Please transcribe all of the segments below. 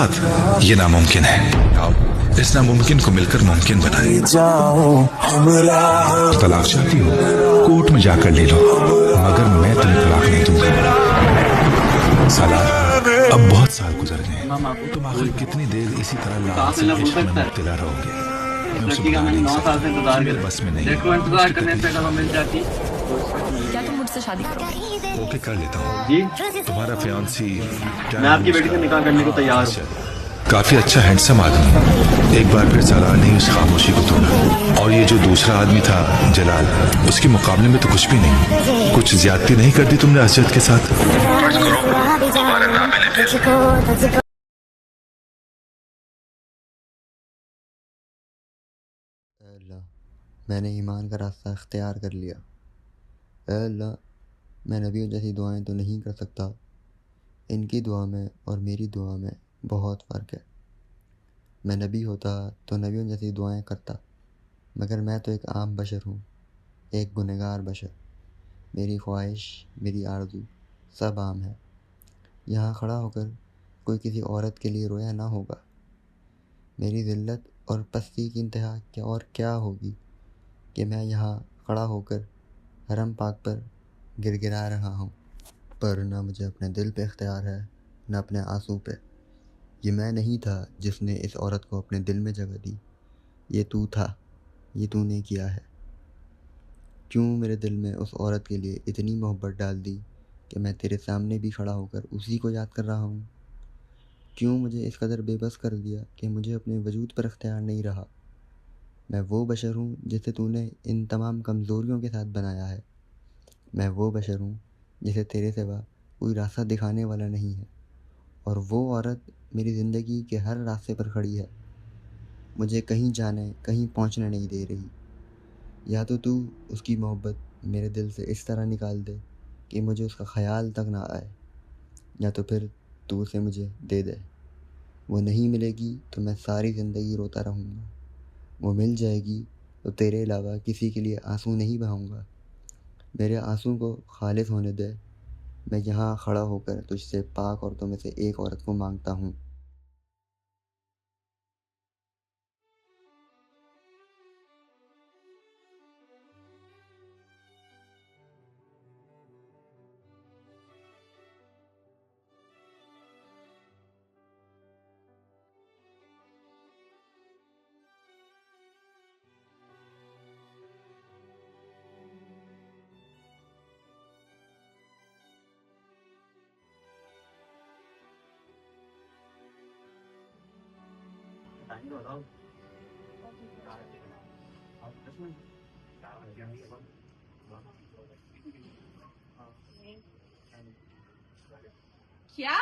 साथ ये नामुमकिन है। आओ इस नामुमकिन को मिलकर मुमकिन बनाए। तलाक चाहती हो कोर्ट में जाकर ले लो, मगर मैं तुम्हें तलाक नहीं दूंगा। साला अब बहुत साल गुजर गए, तुम आखिर कितनी देर इसी तरह लाश में इश्क में मुब्तला रहोगे। मैं उसे लड़की का बुला मैंने नहीं 9 साल से सकता, इंतजार मेरे किया। बस में नहीं। देखो इंतजार करने से अगर वो मिल जाती क्या तुम मुझसे शादी करोगे? ओके कर लेता हूँ। जी, तुम्हारा फियांसी मैं आपकी बेटी से निकाह करने को तैयार हूँ। काफी अच्छा हैंडसम आदमी है। एक बार फिर सालार ने उस खामोशी को तोड़ा। और ये जो दूसरा आदमी था जलाल, उसके मुकाबले में तो कुछ भी नहीं। कुछ ज्यादती नहीं कर दी तुमने असजद के साथ? अल्लाह, मैंने ईमान का रास्ता इख्तियार कर लिया। अल्लाह, मैं नबियों जैसी दुआएं तो नहीं कर सकता। इनकी दुआ में और मेरी दुआ में बहुत फ़र्क है। मैं नबी होता तो नबियों जैसी दुआएं करता, मगर मैं तो एक आम बशर हूँ, एक गुनहगार बशर। मेरी ख्वाहिश, मेरी आरज़ू सब आम है। यहाँ खड़ा होकर कोई किसी औरत के लिए रोया ना होगा। मेरी ज़िल्लत और पस्ती की इंतहा क्या और क्या होगी कि मैं यहाँ खड़ा होकर हरम पाक पर गिड़गिड़ा रहा हूँ। पर ना मुझे अपने दिल पे इख्तियार है, न अपने आंसू पे। ये मैं नहीं था जिसने इस औरत को अपने दिल में जगह दी, ये तू था, ये तूने किया है। क्यों मेरे दिल में उस औरत के लिए इतनी मोहब्बत डाल दी कि मैं तेरे सामने भी खड़ा होकर उसी को याद कर रहा हूँ। क्यों मुझे इस कदर बेबस कर दिया कि मुझे अपने वजूद पर इख्तियार नहीं रहा। मैं वो बशर हूँ जिसे तूने इन तमाम कमज़ोरियों के साथ बनाया है। मैं वो बशर हूँ जिसे तेरे सिवा कोई रास्ता दिखाने वाला नहीं है। और वो औरत मेरी ज़िंदगी के हर रास्ते पर खड़ी है, मुझे कहीं जाने कहीं पहुँचने नहीं दे रही। या तो तू उसकी मोहब्बत मेरे दिल से इस तरह निकाल दे कि मुझे उसका ख़याल तक ना आए, या तो फिर तू उसे मुझे दे दे। वो नहीं मिलेगी तो मैं सारी ज़िंदगी रोता रहूँगा। वो मिल जाएगी तो तेरे अलावा किसी के लिए आंसू नहीं बहाऊँगा। मेरे आंसू को खालिस होने दे। मैं यहाँ खड़ा होकर तुझसे पाक औरतों में से एक औरत को मांगता हूँ। क्या?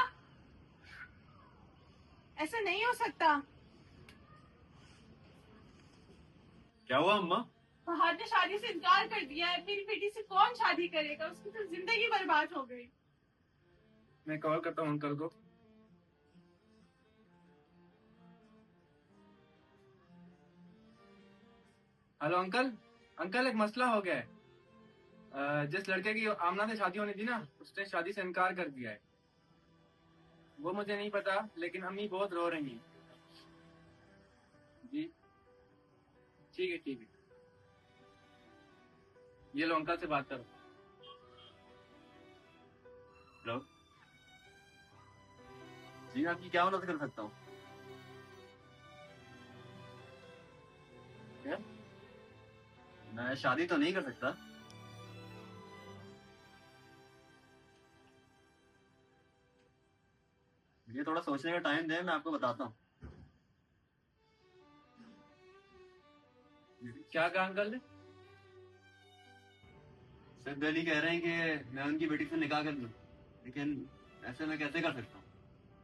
ऐसा नहीं हो सकता। क्या हुआ अम्मा? फहद ने शादी से इनकार कर दिया है। मेरी बेटी से कौन शादी करेगा? उसकी तो जिंदगी बर्बाद हो गई। मैं कॉल करता हूँ अंकल को। Hello uncle. अंकल एक मसला हो गया है। जिस लड़के की आमना से शादी होनी थी ना, उसने शादी से इनकार कर दिया है। वो मुझे नहीं पता, लेकिन अम्मी बहुत रो रही हैं। जी ठीक है ठीक है। ये लो अंकल से बात करो। हेलो जी, आपकी क्या मदद कर सकता हूँ? क्या? मैं शादी तो नहीं कर सकता। मुझे थोड़ा सोचने का टाइम दें, मैं आपको बताता हूँ। क्या कहा अंकल ने? सिर्फ अली कह रहे हैं कि मैं उनकी बेटी से निकाह कर लूं, लेकिन ऐसे मैं कैसे कर सकता हूँ?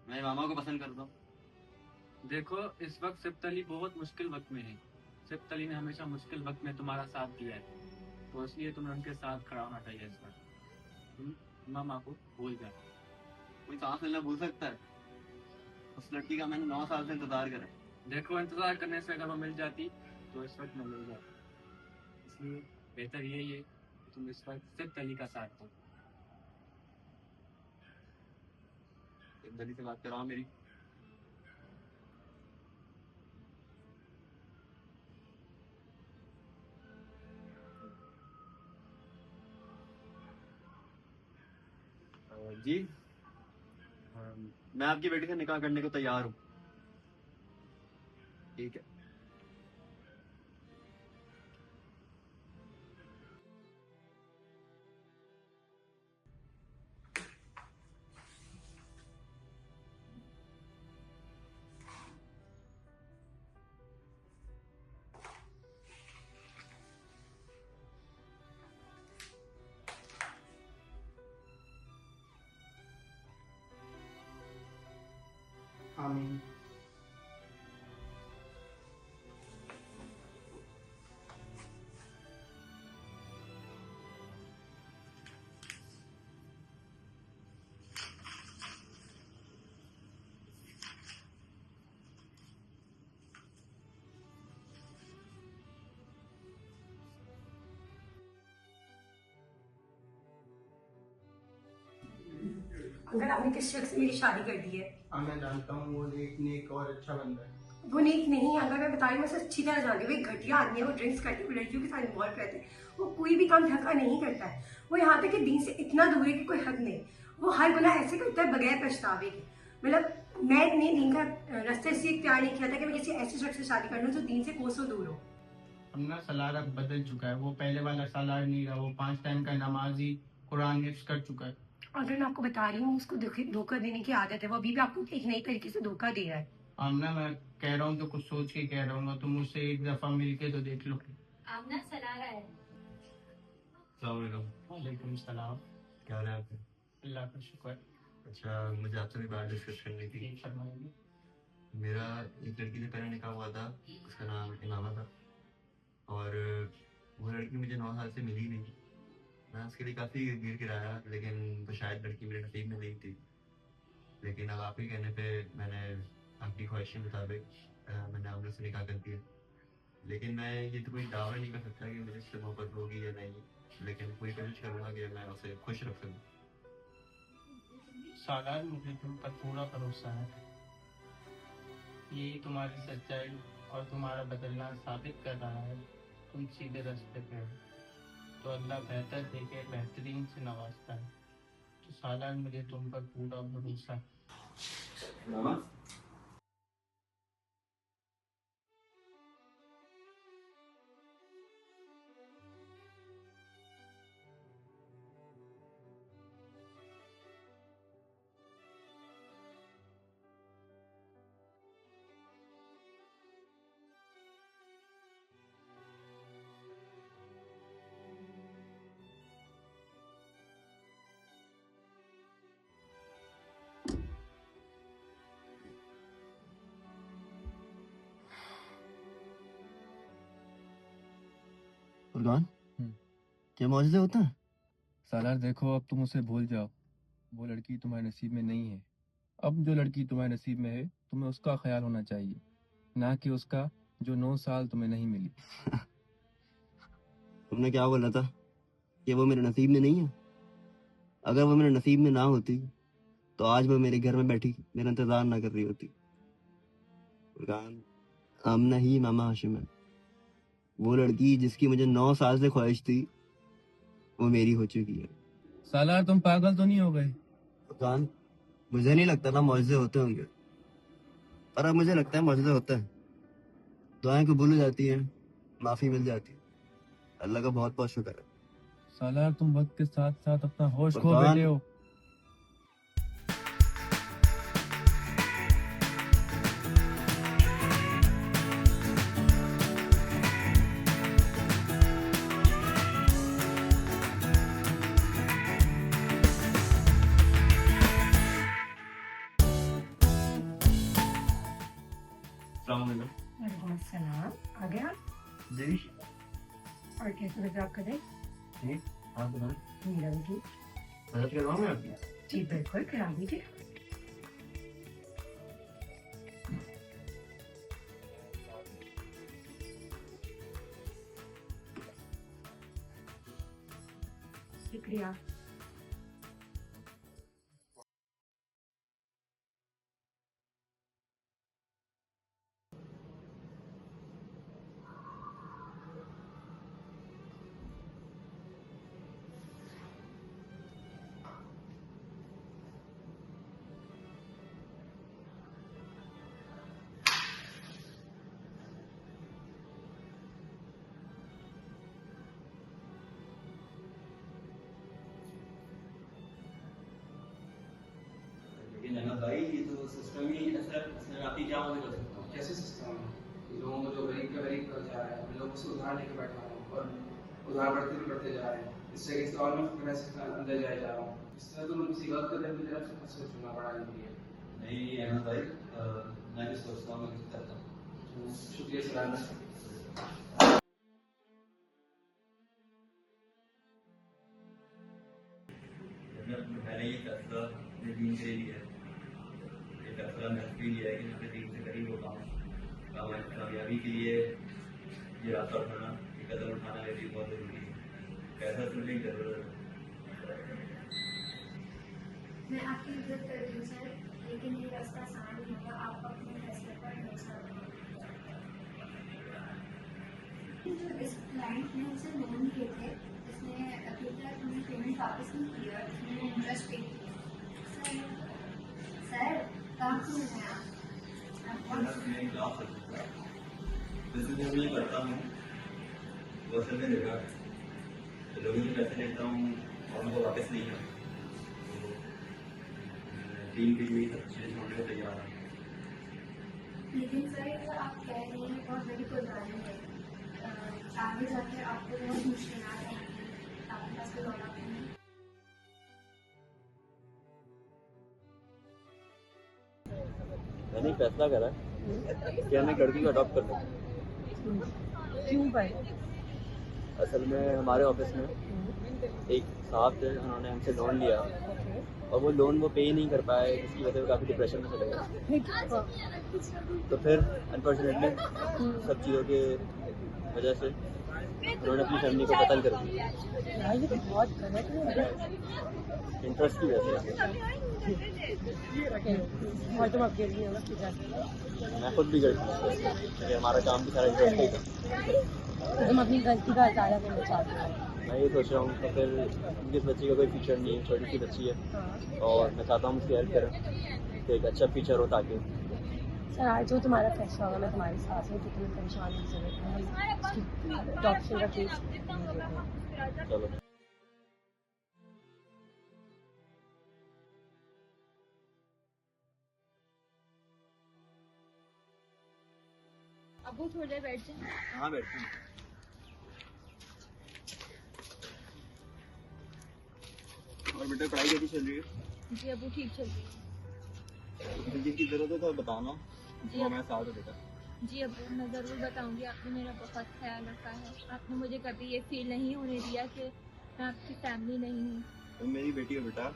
मैं मामा को पसंद करता हूँ। देखो इस वक्त सिफ्त अली बहुत मुश्किल वक्त में है। सिफ्त अली ने हमेशा मुश्किल वक्त में तुम्हारा साथ दिया है, तो इसलिए तुम्हें उनके साथ खड़ा होना चाहिए। इस वक्त तुम मामा को भूल जाओ। कोई सांस लेना भूल सकता है? उस लड़की का मैंने 9 साल से इंतजार करा। देखो इंतजार करने से अगर वो मिल जाती तो इस वक्त मैं मिल जाता। इसलिए बेहतर यही है कि तुम इस वक्त सिर्फ अली का साथ दो। दली से बात कराओ मेरी। जी मैं आपकी बेटी से निकाह करने को तैयार हूँ। ठीक है। आमीन। अगर आपने किस शख्स से मेरी शादी कर दी है, हाँ मैं जानता हूँ वो एक नेक और अच्छा बंदा है। वो नेक नहीं है। अगर मैं बता रही हूँ, मैं उसे अच्छी तरह जानती हूँ। वो एक घटिया आदमी है, वो ड्रिंक्स करते हुए लड़कियों के साथ इन्वॉल्व रहते हैं। वो कोई भी काम ढका नहीं करता है। वो यहाँ तक कि दीन से इतना दूर है कि कोई हद नहीं। वो हर गुनाह ऐसे करता है बगैर पछतावे के। मतलब मैंने दीन का रास्ता इसलिए इख्तियार नहीं किया था कि मैं किसी ऐसे शख्स से शादी कर लूँ जो दीन से कोसों दूर हो। अब ना सालार अब बदल चुका है, वो पहले वाला सालार नहीं रहा। वो 5 टाइम का नमाजी, कुरान हिफ्ज कर चुका है। और मैं आपको बता रही हूँ, उसको धोखा देने की आदत है। वो अभी भी आपको एक नई तरीके से धोखा दे रहा है। आमना मैं कह रहा हूँ तो कुछ सोच के कह रहा हूँ, तुम मुझसे एक दफा मिलके तो देख लो। आमना सलारा है। वालेकुम सलाम। क्या हाल है आपके? अल्लाह का शुक्र। अच्छा, मुझे आपसे भी बात डिस्कस करनी थी। फरमाइए। मेरा एक लड़की से पहले निकाह हुआ था, उसका नाम इमामा था, और वो लड़की मुझे 9 साल से मिली नहीं। मैं उसके लिए काफ़ी गिर गिराया, लेकिन वो शायद लड़की मेरे नसीब में नहीं थी। लेकिन अब आपके कहने पे मैंने आपकी ख्वाहिश के मुताबिक मैंने आमना से निकाह कर दिया। लेकिन मैं ये तो कोई दावा नहीं कर सकता कि मुझे उससे मोहब्बत होगी या नहीं, लेकिन पूरी कोशिश करूँगा कि मैं उसे खुश रख सकूँ। सालार मुझे तुम पर पूरा भरोसा है। यही तुम्हारी सच्चाई और तुम्हारा बदलना साबित कर रहा है। तुम सीधे रास्ते पे हो, तो अल्लाह बेहतर देके बेहतरीन से नवाजता है। तो सालार मुझे तुम पर पूरा भरोसा है। फुरकान, क्या मौजूद होता है? सालार देखो, अब तुम उसे भूल जाओ। वो लड़की तुम्हारे नसीब में नहीं है। अब जो लड़की तुम्हारे नसीब में है, तुम्हें उसका ख्याल होना चाहिए, ना कि उसका जो 9 साल तुम्हें नहीं मिली। तुमने क्या बोला था कि वो मेरे नसीब में नहीं है? अगर वो मेरे नसीब में ना होती तो आज वो मेरे घर में बैठी मेरा इंतजार ना कर रही होती। फुरकान, आमना ही मामा हाशिम है। वो लड़की जिसकी मुझे 9 साल से ख्वाहिश थी, वो मेरी हो चुकी है। सालार तुम पागल तो नहीं हो गए? फुरकान, मुझे नहीं लगता था मौजूद होते होंगे, पर अब मुझे लगता है मौजूद होता है। दुआएं कबूल हो जाती हैं, माफी मिल जाती है। अल्लाह का बहुत बहुत शुक्र है। सालार तुम वक्त के साथ साथ अपना होश खो फुरकान, बैठे हो। वालेकुम अस्सलाम। आ गया? जी और कैसे मजाक कर रहे? ठीक, हाँ तो मेरा भी ठीक। मदद करवाऊँ मैं आपकी? जी बिल्कुल, करा दीजिए। शुक्रिया। सिस्टम ही ऐसा है, इसमें आपकी क्या मदद कर सकता हूँ? कैसे सिस्टम है लोगों को जो गरीब का गरीब कर जा रहा है, हम लोगों से उधार लेके बैठा हूँ और उधार बढ़ते जा रहे हैं, इससे किसी और में अंदर जाए जा रहा हूँ। इस तरह तो मुझे गलत कदम की तरफ से सोचना पड़ा है। नहीं अहमद भाई, मैं भी सोचता हूँ, मैं कुछ करता हूँ। शुक्रिया सलाम। मैंने ये फैसला अपने दीन से लिया है, ये फैसला मैंने इसलिए लिया है कि मैं अपने दीन से करीब होता हूँ। कामयाबी के लिए ये रास्ता उठाना, ये कदम उठाना मेरे लिए बहुत ज़रूरी है। पैसा चुनने की ज़रूरत है। मैं आपकी मदद कर रही हूँ सर, लेकिन ये रास्ता आसान नहीं होगा। आप अपने फैसले पर भरोसा रखें। जो इस क्लाइंट ने उसे लोन किए थे, इसने अभी तक हमें पेमेंट वापस नहीं किया, इसने इंटरेस्ट पे किया। सर काम क्यों है आप? जैसे जो मैं करता हूँ वो असल में देखा तो लोगों से पैसे लेता हूँ और उनको वापस नहीं है, तो टीम के लिए सब चीज़ें छोड़ने को तैयार है। लेकिन सर ये जो आप कह रहे हैं बहुत बड़ी कुर्बानी है, आगे जाकर आपको बहुत मुश्किल आएंगी, आपके पास कोई और ऑप्शन नहीं। मैंने फैसला करा कि मैं एक लड़की को अडॉप्ट कर लूँ। क्यों भाई? असल में हमारे ऑफिस में एक साहब थे, उन्होंने हमसे लोन लिया और वो लोन वो पे ही नहीं कर पाए, जिसकी वजह से काफ़ी डिप्रेशन में चले गए। तो फिर अनफॉर्चुनेटली सब चीज़ों के वजह से उन्होंने अपनी फैमिली को कत्ल कर दिया। ये तो बहुत गलत है। इंटरेस्ट की वजह से और तुम अपडेट नहीं होगा, मैं खुद भी गलती, हमारा काम भी सारा इंटरेस्ट ही था। तुम अपनी गलती का इजारा करना चाहते हो। मैं ये सोच रहा हूँ कि फिर जिस बच्ची का कोई फ्यूचर नहीं है, छोटी सी बच्ची है और मैं चाहता हूँ उसकी हेल्प करें तो एक अच्छा फ्यूचर हो ताकि। सर आज जो तुम्हारा फैसला होगा मैं तुम्हारे साथ हूँ, तो तुम्हें परेशान नहीं जरूरत। डॉक्टर का केस चलो। अब वो थोड़ी देर बैठ जाए। हाँ बैठते हैं। और बेटा पढ़ाई कैसी चल रही है? जी अब वो ठीक चल रही है। मुझे की जरूरत है तो बताना, जी तो मैं साथ हूँ बेटा। जी अब मैं ज़रूर बताऊंगी, आपने मेरा बहुत ख्याल रखा है। आपने मुझे कभी ये फील नहीं होने दिया कि मैं आपकी फैमिली नहीं हूँ। तुम मेरी बेटी हो बेटा,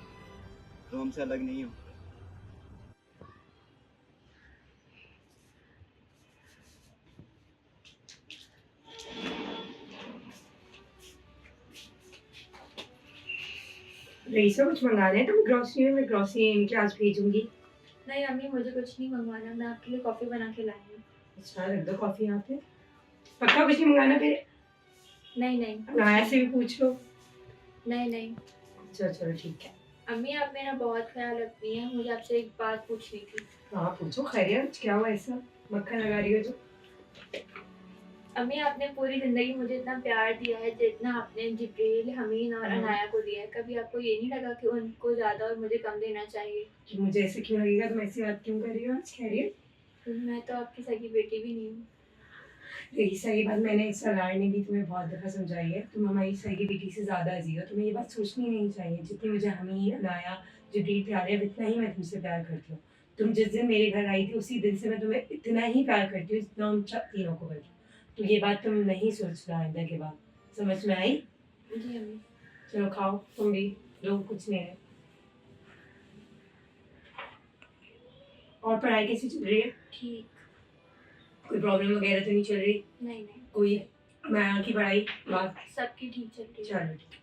तुम हमसे अलग नहीं हो। रईसा कुछ मंगाना है तो मैं ग्रॉसरी इनके आज भेजूंगी। नहीं अम्मी मुझे कुछ नहीं मंगवाना, मैं आपके लिए कॉफ़ी बना के लाई हूँ। अच्छा रख दो कॉफी यहाँ पे, पक्का कुछ नहीं मंगाना फिर? नहीं नहीं नाया से भी पूछ लो। नहीं नहीं। चलो चलो ठीक है। अम्मी आप मेरा बहुत ख्याल रखती हैं, मुझे आपसे एक बात पूछनी थी। हाँ पूछो, खैरियत क्या हुआ ऐसा मक्खन लगा रही हो जो? अम्मी आपने पूरी ज़िंदगी मुझे इतना प्यार दिया है जितना आपने जिब्रील, हमीन और अनाया को दिया है, कभी आपको ये नहीं लगा कि उनको ज़्यादा और मुझे कम देना चाहिए? कि मुझे ऐसे क्यों लगेगा, तुम ऐसी बात क्यों कर रही हो? आज खैरियत? मैं तो आपकी सगी बेटी भी नहीं हूँ। देखिए सही बात, मैंने इस सलार ने भी तुम्हें बहुत दफ़ा समझाई है, तुम हमारी सगी बेटी से ज़्यादा अजीज हो, तुम्हें ये बात सोचनी नहीं चाहिए। जितनी मुझे हमीन, अनाया, जिब्रील प्यार है इतना ही मैं तुमसे प्यार करती हूँ। तुम जिस दिन मेरे घर आई थी उसी दिन से मैं तुम्हें इतना ही प्यार करती हूँ जितना उन तीनों को करती हूँ। तो ये बात तुम नहीं सोचना आइंदा के बाद, समझ में आई? जी अम्मी। चलो खाओ तुम भी, लोग कुछ नहीं है। और पढ़ाई कैसी चल रही है? ठीक। कोई प्रॉब्लम वगैरह तो नहीं चल रही? नहीं नहीं। कोई मैं की पढ़ाई बात सबकी ठीक चल रही है। चलो ठीक।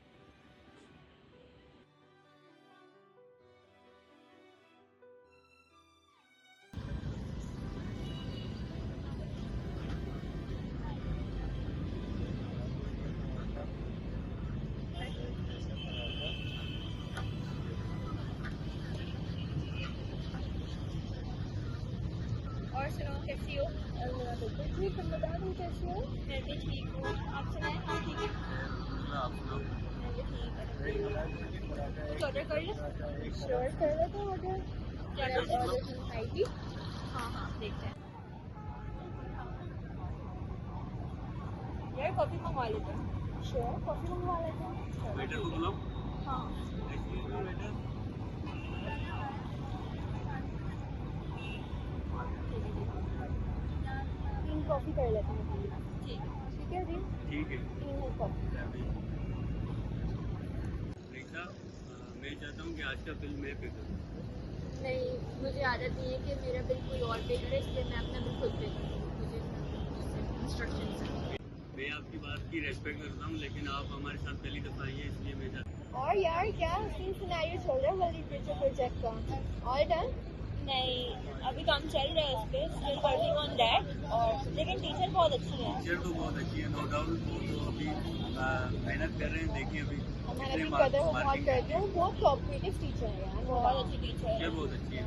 और सुनाओ कैसी हो? ठीक, तुम बता दो कैसी हो? मैं भी ठीक हूँ, आप सुनाएं? हाँ ठीक है। मैं भी ठीक है। ऑर्डर कर लो? श्योर कर लो तो ऑर्डर। खाएगी। हाँ हाँ देखते हैं। यार कॉफी मंगवा लेते हैं। श्योर कॉफी मंगवा लेते हैं। वेटर को बुलाओ। हाँ वेटर 3 कॉफी कर लेते हैं। ठीक है जी। ठीक है। 3 कॉफी। रेखा, मैं चाहता हूँ कि आज का बिल मैं पे करूँ। नहीं, मुझे आदत नहीं है कि मेरा बिल कोई और पे करे, इसलिए मैं अपना बिल खुद पे करूँ। मुझे इंस्ट्रक्शन है। मैं आपकी बात की रेस्पेक्ट करता हूँ, लेकिन आप हमारे साथ पहली दफ़ा आई है, इसलिए मैं चाहता और यार क्या सीन सिनेरियो चल रहा है वाली प्रोजेक्ट का? All done? नहीं, अभी काम चल रहा है उस पर, स्टिल वर्किंग ऑन दैट। और लेकिन टीचर बहुत अच्छी है। टीचर तो बहुत अच्छी है, नो डाउट। वो तो अभी मेहनत कर रहे हैं, देखिए अभी मैंने भी कदर बहुत करती हूँ। बहुत कोऑपरेटिव टीचर है यार, बहुत अच्छी टीचर है। टीचर बहुत अच्छी है।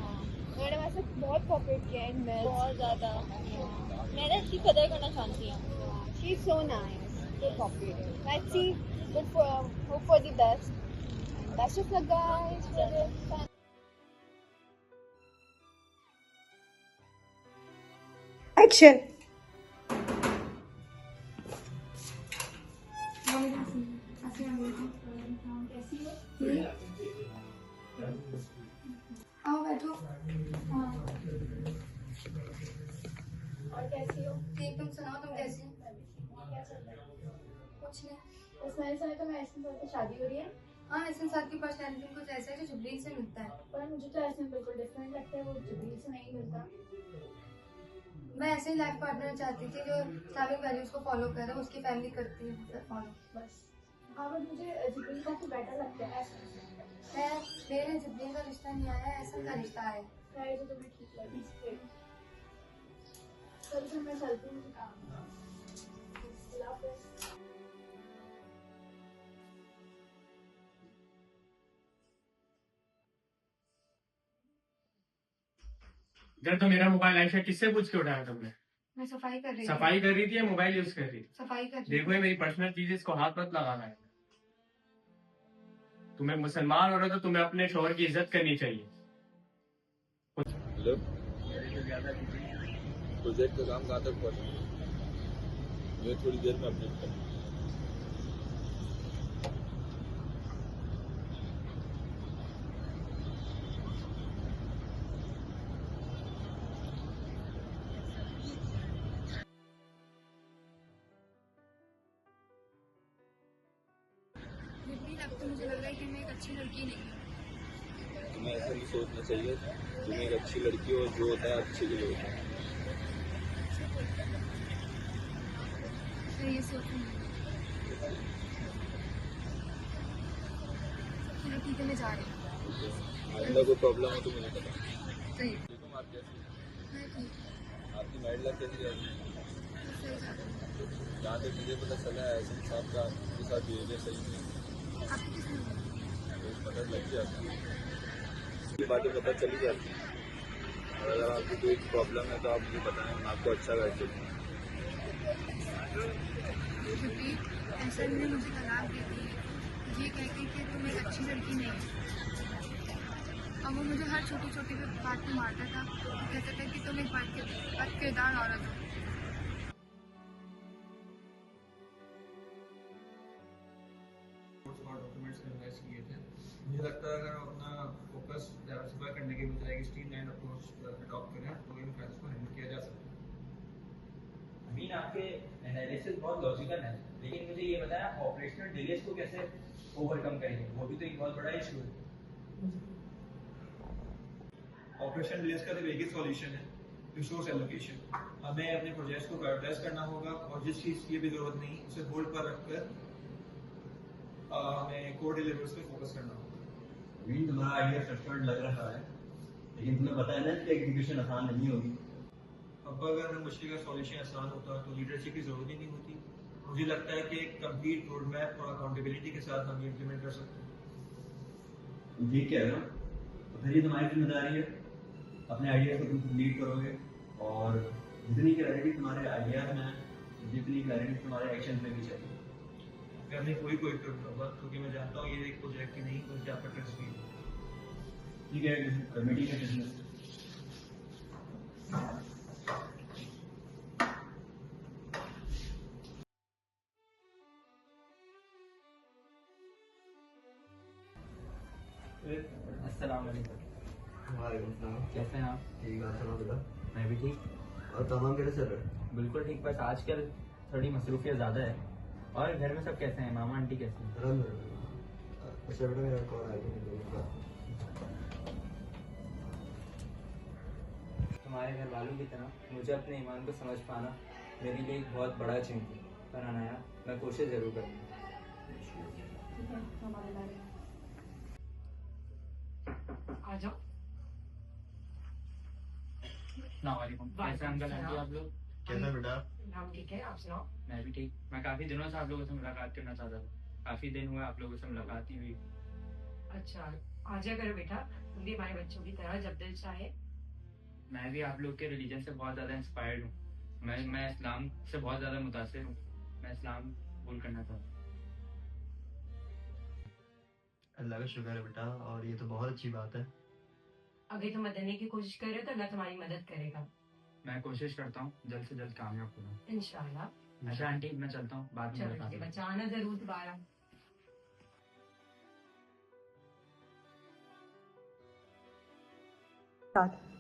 मैंने वैसे बहुत कोऑपरेट किया इन मैथ्स, बहुत ज़्यादा। मैंने इसकी कदर करना चाहती हूँ। She is so nice, so cooperative. Let's see, good for, hope for the best. Best of luck guys for the action. आओ बैठो। और कैसी हो? ठीक, तुम सुनाओ, तुम कैसी हो? क्या चल रहा है? कुछ नहीं। बस मैंने सुना था महसन सर की शादी हो रही है। हाँ, एहसन सर की पर्सनैलिटी कुछ ऐसा है जो जुबरील से मिलता है। पर मुझे तो ऐसे बिल्कुल डिफरेंट लगता है, वो जुबरील से नहीं मिलता। मैं ऐसे ही लाइफ पार्टनर चाहती थी जो इस्लामिक वैल्यूज को फॉलो करे, उसकी फैमिली करती है फॉलो बस। हाँ, बट मुझे जुबरील काफी बेटर लगता है। मेरे जुबरील का रिश्ता नहीं आया, एहसन का रिश्ता है। शायद जो तुम्हें ठीक लगे। कल से मैं चलती हूँ, मुझे काम है। अल्लाह हाफ़िज़। जब तो मेरा मोबाइल ऐसा किससे पूछ के उठाया तुमने? मैं सफाई कर रही थी। सफाई कर रही थी या मोबाइल यूज कर रही थी? सफाई कर रही देखो ये मेरी पर्सनल चीज है, इसको हाथ मत लगाना है। तुम्हें मुसलमान हो रहे हो तो तुम्हें अपने शोहर की इज्जत करनी चाहिए। हेलो, प्रोजेक्ट का काम कहाँ तक पहुँचा? मैं थोड़ी देर में अपडेट करूँगा। अब तो मुझे लग रहा है कि मैं एक अच्छी लड़की नहीं हूँ। तुम्हें ऐसा नहीं सोचना चाहिए। तुम एक अच्छी लड़की हो, जो होता है अच्छे के लिए होता है। तो ये सोचूंगी। चलो ठीक है, मैं जा रही हूँ। आइंदा कोई प्रॉब्लम हो तो मुझे पता। सही। देखो आप कैसी मैं ठीक। आपकी मैरिड लाइफ कैसी रही? सही जा रही हूँ। जहाँ तक मुझे पता चला है एहसन साहब का आपके साथ बिहेवियर सही नहीं है। आपको किसने बताया? तो पता लग जाती है, ये बातें पता चली जाती हैं। और अगर आपको कोई प्रॉब्लम है तो आप मुझे बताएं, मैं आपको अच्छा गाइड करूँगा। क्योंकि ऐसा ने मुझे तलाक दे दी, ये कह के कि तुम एक अच्छी लड़की नहीं हो। और वो मुझे हर छोटी छोटी बात पे मारता था, वो कहता था कि तुम एक बद किरदार औरत हो। मुझे लगता है अगर हम अपना फोकस डाइवर्सिफाई करने के बजाय एक स्ट्रीमलाइन अप्रोच अडॉप्ट करें तो इन फैक्ट्स को हैंडल किया जा सकता है। अमीन, आपके एनालिसिस बहुत लॉजिकल है, लेकिन मुझे ये बताया ऑपरेशनल डिलेज को कैसे ओवरकम करेंगे? वो भी तो एक बहुत बड़ा इशू है। ऑपरेशन डिलेज का तो एक ही सॉल्यूशन है, रिसोर्स एलोकेशन। हमें अपने प्रोजेक्ट्स को प्रायोरिटाइज करना होगा और जिस चीज़ की भी जरूरत नहीं उसे होल्ड पर रखकर हमें कोर डिलीवर्स पे फोकस करना होगा। अमीन, तुम्हारा आइडिया स्ट्रक्चर्ड लग रहा है, लेकिन तुम्हें पता है ना कि एग्जीक्यूशन आसान नहीं होगी। अब अगर हमें मुश्किल का सॉल्यूशन आसान होता तो लीडरशिप की जरूरत ही नहीं होती। मुझे लगता है कि एक कंप्लीट रोड मैप और अकाउंटेबिलिटी के साथ हम ये इम्प्लीमेंट कर सकते हैं। ठीक है ना, तो फिर ये तुम्हारी जिम्मेदारी है, अपने आइडिया को तुम लीड करोगे और जितनी क्लैरिटी तुम्हारे आइडियाज में है, जितनी क्लैरिटी तुम्हारे एक्शन में भी चाहिए। करने कोई करूँगा क्योंकि मैं जानता हूँ ये एक प्रोजेक्ट ही नहीं बल्कि आपका ट्रस्ट भी है। ठीक है, मीटिंग है बिजनेस अस्सलाम वालेकुम। वालेकुम सलाम। कैसे हैं आप? ठीक है, आप सुनाओ बेटा। मैं भी ठीक। और काम कैसे चल रहा है? बिल्कुल ठीक, बस आजकल थोड़ी मसरूफियत ज़्यादा है। और घर में सब कैसे हैं? मामा आंटी कैसे हैं? अच्छा बेटा, मेरा कॉल आ गया। तुम्हारे घर वालों की तरह मुझे अपने ईमान को समझ पाना मेरे लिए एक बहुत बड़ा अचीवमेंट है। पर अनाया, मैं कोशिश ज़रूर करूँगा। आ जाओ। अस्सलामुअलैकुम। कैसे हैं अंकल आंटी आप लोग? कैसा बेटा? हम ठीक है, आप सुनाओ। मैं भी ठीक। मैं काफ़ी दिनों से आप लोगों से मुलाकात करना चाहता था। काफ़ी दिन हुए आप लोगों से मुलाकात ही हुई। अच्छा, आ जा करो बेटा, तुम भी हमारे बच्चों की तरह जब दिल चाहे। मैं भी आप लोग के रिलीजन से बहुत ज़्यादा इंस्पायर्ड हूँ। मैं इस्लाम से बहुत ज़्यादा मुतासिर हूँ। मैं इस्लाम कबूल करना चाहता हूँ। अल्लाह का शुक्र है बेटा, और ये तो बहुत अच्छी बात है। अगर तुम बदलने की कोशिश कर रहे हो तो अल्लाह तुम्हारी मदद करेगा। मैं कोशिश करता हूँ जल्द से जल्द कामयाब होना। इंशाल्लाह। अच्छा आंटी, मैं चलता हूँ, बाद में चलो मुलाकात ठीक है, होगी। बच्चा आना जरूर दोबारा। साथ